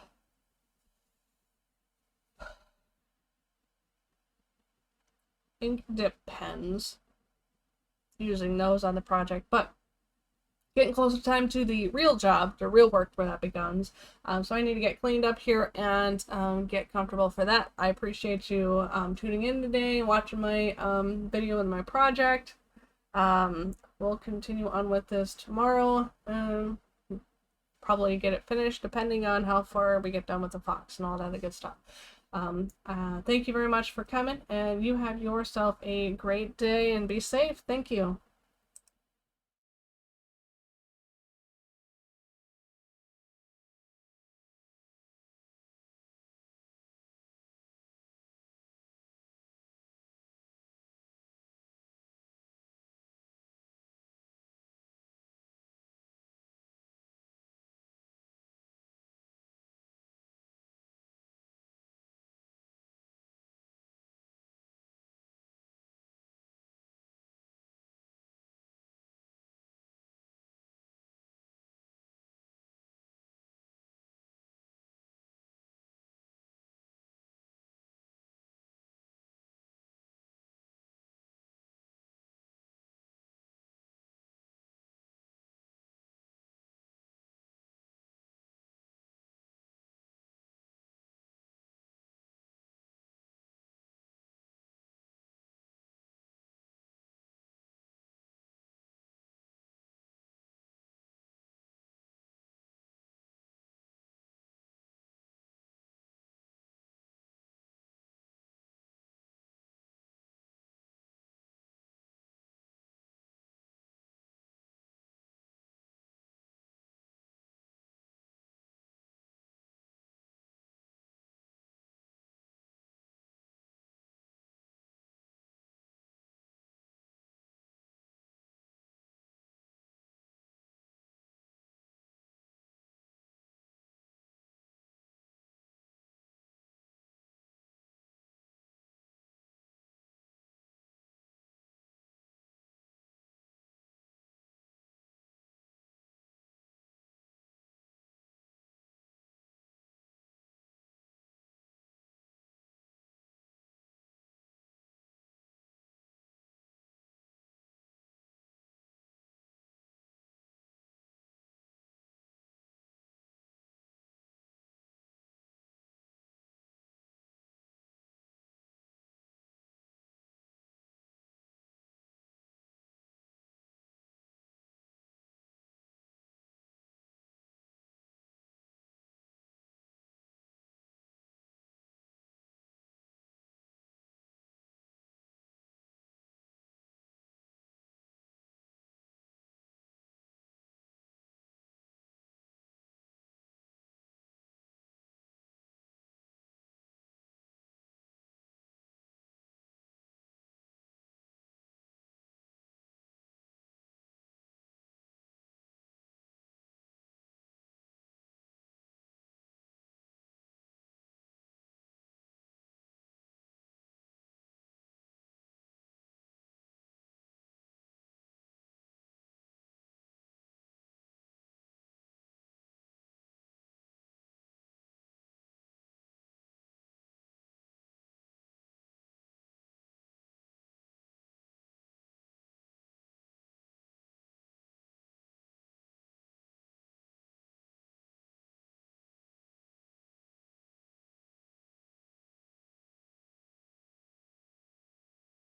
ink dip pens, using those on the project, but getting closer time to the real job, the real work where that begins. So I need to get cleaned up here and get comfortable for that. I appreciate you tuning in today and watching my video and my project. We'll continue on with this tomorrow. Probably get it finished depending on how far we get done with the fox and all that good stuff. Thank you very much for coming, and you have yourself a great day and be safe. Thank you.